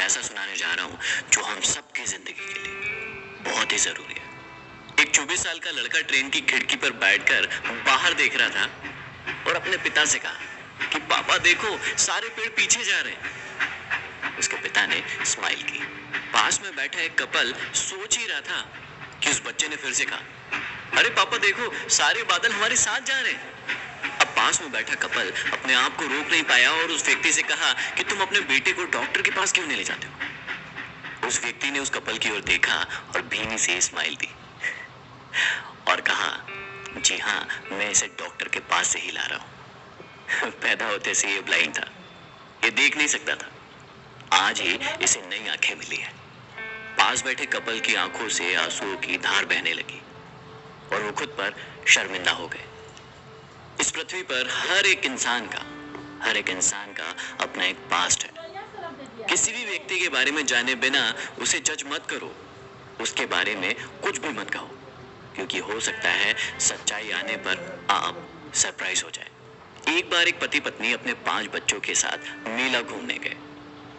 ऐसा सुनाने जा रहा हूँ जो हम सबकी जिंदगी के लिए बहुत ही जरूरी है। एक 24 साल का लड़का ट्रेन की खिड़की पर बैठकर बाहर देख रहा था और अपने पिता से कहा कि पापा देखो, सारे पेड़ पीछे जा रहे हैं। उसके पिता ने स्माइल की। पास में बैठा एक कपल सोच ही रहा था कि उस बच्चे ने फिर से कहा, अरे पापा देखो, सारे बादल हमारे साथ जा रहे हैं। अब पास में बैठा कपल अपने आप को रोक नहीं पाया और उस व्यक्ति से कहा कि तुम अपने बेटे को डॉक्टर के पास क्यों नहीं ले जाते हो। उस व्यक्ति ने उस कपल की ओर देखा और भीनी से स्माइल दी और कहा, जी हाँ, मैं इसे डॉक्टर के पास से ही ला रहा हूँ। पैदा होते से ये ब्लाइंड था, ये देख नहीं सकता था। आज ही इसे नई आंखें मिली है। पास बैठे कपल की आंखों से आंसुओं की धार बहने लगी और वो खुद पर शर्मिंदा हो गए। इस पृथ्वी पर हर एक इंसान का अपना एक पास्ट है। किसी भी व्यक्ति के बारे में जाने बिना उसे जज मत करो, उसके बारे में कुछ भी मत कहो, क्योंकि हो सकता है सच्चाई आने पर आप सरप्राइज हो जाए। एक बार एक पति पत्नी अपने 5 बच्चों के साथ मेला घूमने गए।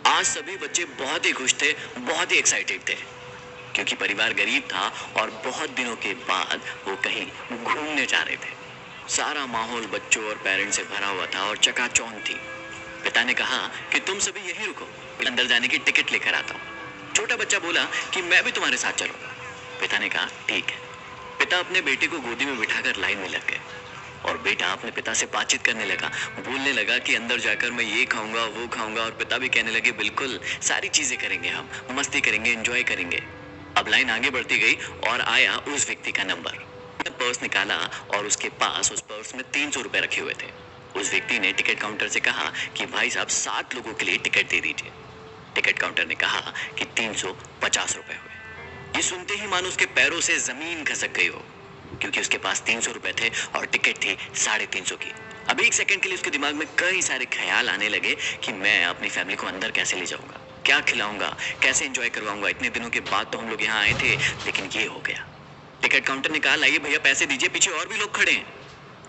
आज सभी बच्चे बहुत ही खुश थे, बहुत ही एक्साइटेड थे, क्योंकि परिवार गरीब था और बहुत दिनों के बाद वो कहीं घूमने जा रहे थे। सारा माहौल बच्चों और पेरेंट्स से भरा हुआ था और चकाचौंध थी। पिता ने कहा कि तुम सभी यहीं रुको, अंदर जाने की टिकट लेकर आता हूँ। छोटा बच्चा बोला कि मैं भी तुम्हारे साथ चलूंगा। पिता ने कहा ठीक है। पिता अपने बेटे को गोदी में बिठाकर लाइन में लग गए और बेटा अपने पिता से बातचीत करने लगा, बोलने लगा कि अंदर जाकर मैं ये खाऊंगा, वो खाऊंगा, और पिता भी कहने लगे बिल्कुल, सारी चीजें करेंगे, हम मस्ती करेंगे, एंजॉय करेंगे। अब लाइन आगे बढ़ती गई और आया उस व्यक्ति का नंबर। पर्स निकाला और उसके पास उस पर्स में 300 रुपए रखे हुए थे। उस व्यक्ति ने टिकट काउंटर से कहा कि भाई साहब 7 लोगों के लिए टिकट दे दीजिए। टिकट काउंटर ने कहा कि 350 रुपए हुए। ये सुनते ही मानो उसके पैरों से जमीन खसक गई हो, क्योंकि उसके पास 300 रुपए थे और टिकट थी 350 की। अब एक सेकंड के लिए उसके दिमाग में कई सारे ख्याल आने लगे कि मैं अपनी फैमिली को अंदर कैसे ले जाऊंगा, क्या खिलाऊंगा, कैसे एंजॉय करवाऊंगा। इतने दिनों के बाद तो हम लोग यहाँ आए थे, लेकिन ये हो गया। टिकट काउंटर ने कहा, लाइए भैया पैसे दीजिए, पीछे और भी लोग खड़े हैं।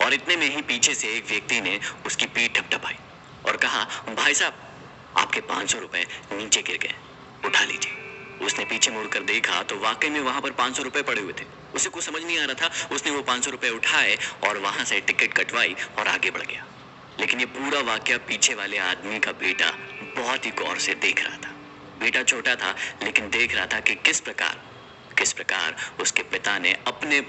और इतने में ही पीछे से एक व्यक्ति ने उसकी पीठ थपथपाई और कहा, भाई साहब आपके 500 रुपए नीचे गिर गए, उठा लीजिए। उसने पीछे मुड़कर देखा तो वाकई में वहां पर 500 रुपए पड़े हुए थे। उसे कुछ समझ नहीं आ रहा था। उसने वो 500 रुपए उठाए और वहां से टिकट कटवाई और आगे बढ़ गया। लेकिन ये पूरा वाकया पीछे वाले आदमी का बेटा बहुत ही गौर से देख रहा था। बेटा छोटा था, लेकिन देख रहा था कि किस प्रकार उसके पिता ने अपने